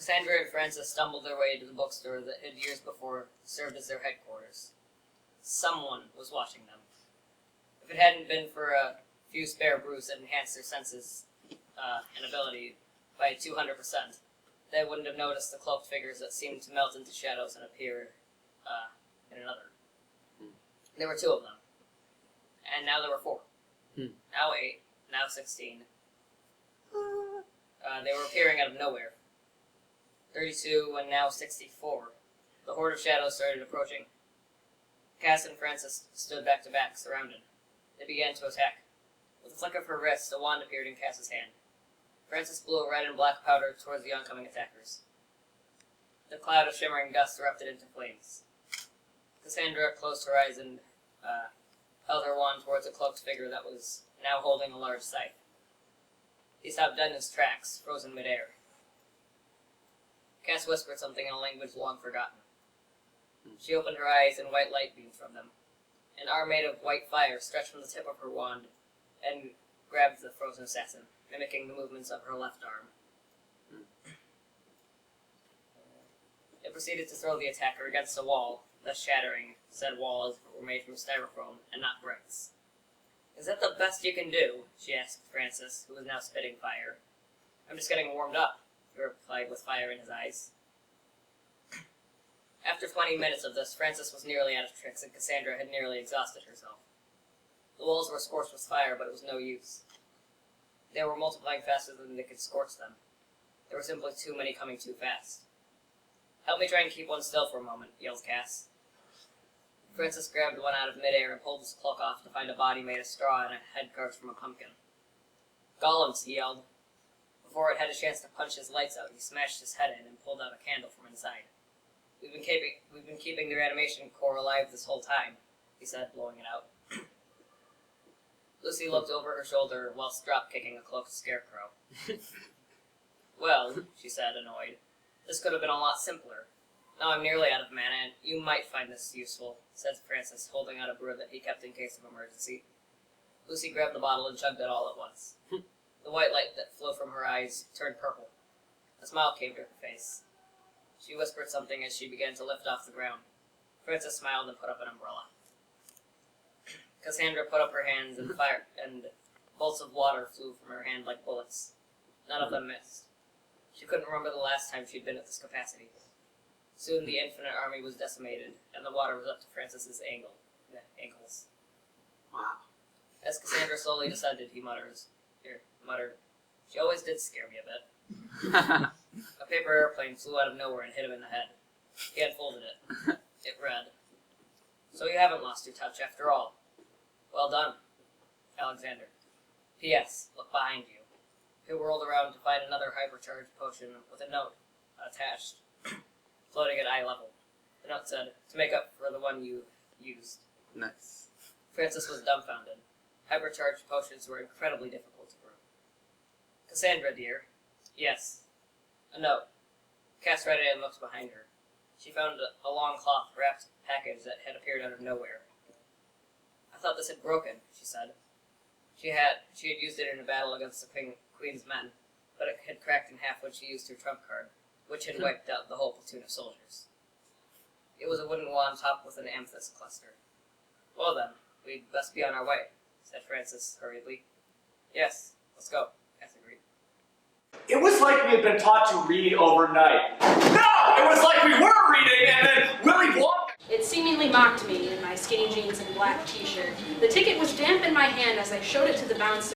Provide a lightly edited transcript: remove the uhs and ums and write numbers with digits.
Cassandra and Francis stumbled their way to the bookstore that had years before served as their headquarters. Someone was watching them. If it hadn't been for a few spare brews that enhanced their senses and ability by 200%, they wouldn't have noticed the cloaked figures that seemed to melt into shadows and appear in another. There were 2 of them. And now there were 4. Now 8. Now 16. They were appearing out of nowhere. 32 and now 64. The horde of shadows started approaching. Cass and Francis stood back to back, surrounded. They began to attack. With a flick of her wrist, a wand appeared in Cass's hand. Francis blew a red and black powder towards the oncoming attackers. The cloud of shimmering dust erupted into flames. Cassandra closed her eyes and held her wand towards a cloaked figure that was now holding a large scythe. He stopped dead in his tracks, frozen midair. Cass whispered something in a language long forgotten. She opened her eyes and white light beamed from them. An arm made of white fire stretched from the tip of her wand and grabbed the frozen assassin, mimicking the movements of her left arm. It proceeded to throw the attacker against a wall, thus shattering said wall as if it were made from styrofoam and not bricks. "Is that the best you can do?" she asked Francis, who was now spitting fire. "I'm just getting warmed up," he replied with fire in his eyes. After 20 minutes of this, Francis was nearly out of tricks and Cassandra had nearly exhausted herself. The walls were scorched with fire, but it was no use. They were multiplying faster than they could scorch them. There were simply too many coming too fast. "Help me try and keep one still for a moment," yelled Cass. Francis grabbed one out of midair and pulled his cloak off to find a body made of straw and a head carved from a pumpkin. "Golems," he yelled. Before it had a chance to punch his lights out, he smashed his head in and pulled out a candle from inside. We've been keeping the reanimation core alive this whole time," he said, blowing it out. Lucy looked over her shoulder whilst drop-kicking a cloaked scarecrow. "Well," she said, annoyed, "this could have been a lot simpler. Now I'm nearly out of mana, and you might find this useful," said Francis, holding out a brew that he kept in case of emergency. Lucy grabbed the bottle and chugged it all at once. The white light that flew from her eyes turned purple. A smile came to her face. She whispered something as she began to lift off the ground. Francis smiled and put up an umbrella. Cassandra put up her hands and fire, and bolts of water flew from her hand like bullets. None of them missed. She couldn't remember the last time she'd been at this capacity. Soon the infinite army was decimated, and the water was up to Francis's ankles. Wow. As Cassandra slowly descended, he muttered, "She always did scare me a bit." A paper airplane flew out of nowhere and hit him in the head. He unfolded it. It read, "So you haven't lost your touch after all. Well done, Alexander. P.S. Look behind you." He whirled around to find another hypercharged potion with a note attached, floating at eye level. The note said, "To make up for the one you used." Nice. Francis was dumbfounded. Hypercharged potions were incredibly difficult to brew. "Cassandra, dear." "Yes." A note. Cass read it and looked behind her. She found a long cloth-wrapped package that had appeared out of nowhere. "I thought this had broken," she said. She had used it in a battle against the Queen's men, but it had cracked in half when she used her trump card, which had wiped out the whole platoon of soldiers. It was a wooden wand topped with an amethyst cluster. "Well then, we'd best be on our way," said Francis hurriedly. "Yes, let's go," Cass agreed. It was like we had been taught to read overnight. No! It was like we were reading and then Willy Wonka... It seemingly mocked me in my skinny jeans and black t-shirt. The ticket was damp in my hand as I showed it to the bouncer.